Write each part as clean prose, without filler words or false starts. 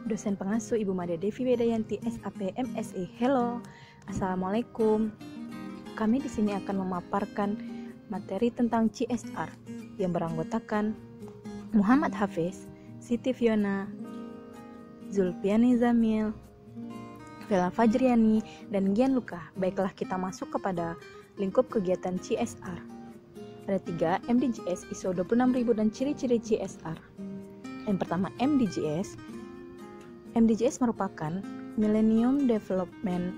dosen pengasuh Ibu Made Devi Wedayanti SAP MSI. Hello, Assalamualaikum. Kami di sini akan memaparkan materi tentang CSR yang beranggotakan Muhammad Hafiz, Siti Fiona, Zulpiani Zamil, Vela Fajriani, dan Gian Luka. Baiklah, kita masuk kepada lingkup kegiatan CSR. Ada 3 MDGs, ISO 26000 dan ciri-ciri CSR. Yang pertama, MDGs merupakan Millennium Development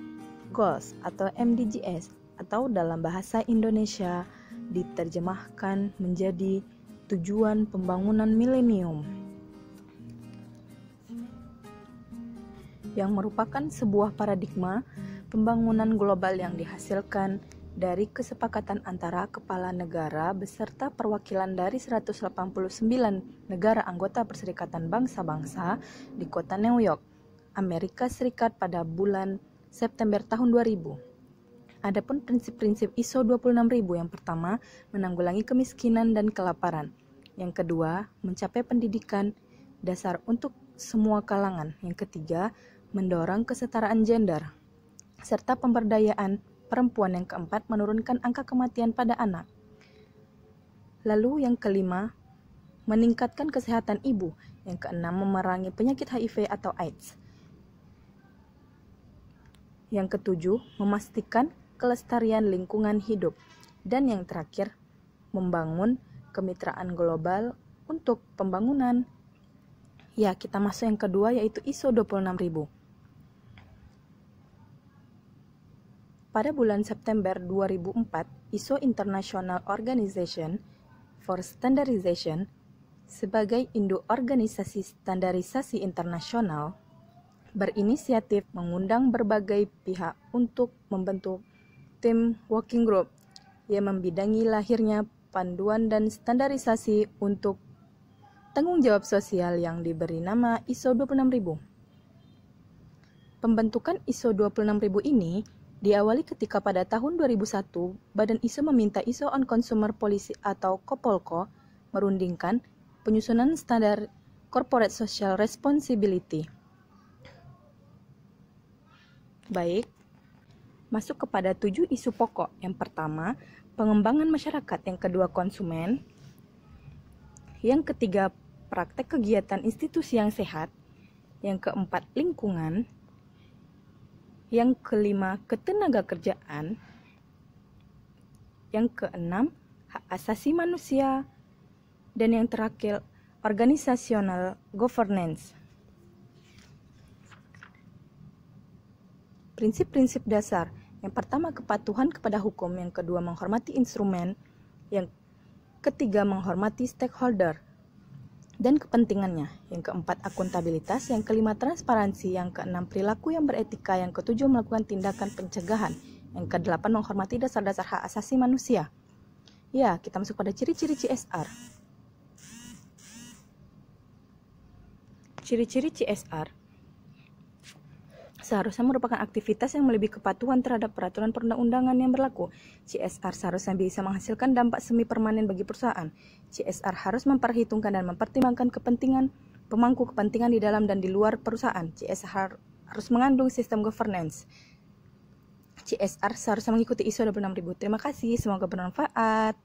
Goals atau MDGs, atau dalam bahasa Indonesia diterjemahkan menjadi tujuan pembangunan milenium, yang merupakan sebuah paradigma pembangunan global yang dihasilkan dari kesepakatan antara kepala negara beserta perwakilan dari 189 negara anggota Perserikatan Bangsa-Bangsa di kota New York, Amerika Serikat pada bulan September tahun 2000. Adapun prinsip-prinsip ISO 26000, yang pertama, menanggulangi kemiskinan dan kelaparan. Yang kedua, mencapai pendidikan dasar untuk semua kalangan. Yang ketiga, mendorong kesetaraan gender serta pemberdayaan perempuan. Yang keempat, menurunkan angka kematian pada anak. Lalu yang kelima, meningkatkan kesehatan ibu. Yang keenam, memerangi penyakit HIV atau AIDS. Yang ketujuh, memastikan kelestarian lingkungan hidup. Dan yang terakhir, membangun kemitraan global untuk pembangunan. Ya, kita masuk yang kedua, yaitu ISO 26000. Pada bulan September 2004, ISO International Organization for Standardization sebagai induk organisasi standarisasi internasional berinisiatif mengundang berbagai pihak untuk membentuk tim working group yang membidangi lahirnya panduan dan standarisasi untuk tanggung jawab sosial yang diberi nama ISO 26000. Pembentukan ISO 26000 ini diawali ketika pada tahun 2001, Badan ISO meminta ISO on Consumer Policy atau Kopolko merundingkan penyusunan standar Corporate Social Responsibility. Baik, masuk kepada 7 isu pokok. Yang pertama, pengembangan masyarakat. Yang kedua, konsumen. Yang ketiga, praktek kegiatan institusi yang sehat. Yang keempat, lingkungan. Yang kelima, ketenagakerjaan. Yang keenam, hak asasi manusia. Dan yang terakhir, organizational governance. Prinsip-prinsip dasar. Yang pertama, kepatuhan kepada hukum. Yang kedua, menghormati instrumen. Yang ketiga, menghormati stakeholder dan kepentingannya. Yang keempat, akuntabilitas. Yang kelima, transparansi. Yang keenam, perilaku yang beretika. Yang ketujuh, melakukan tindakan pencegahan. Yang kedelapan, menghormati dasar-dasar hak asasi manusia. Ya, kita masuk pada ciri-ciri CSR. Ciri-ciri CSR seharusnya merupakan aktivitas yang melebihi kepatuhan terhadap peraturan perundang-undangan yang berlaku. CSR seharusnya bisa menghasilkan dampak semi permanen bagi perusahaan. CSR harus memperhitungkan dan mempertimbangkan kepentingan pemangku kepentingan di dalam dan di luar perusahaan. CSR harus mengandung sistem governance. CSR seharusnya mengikuti ISO 26000. Terima kasih, semoga bermanfaat.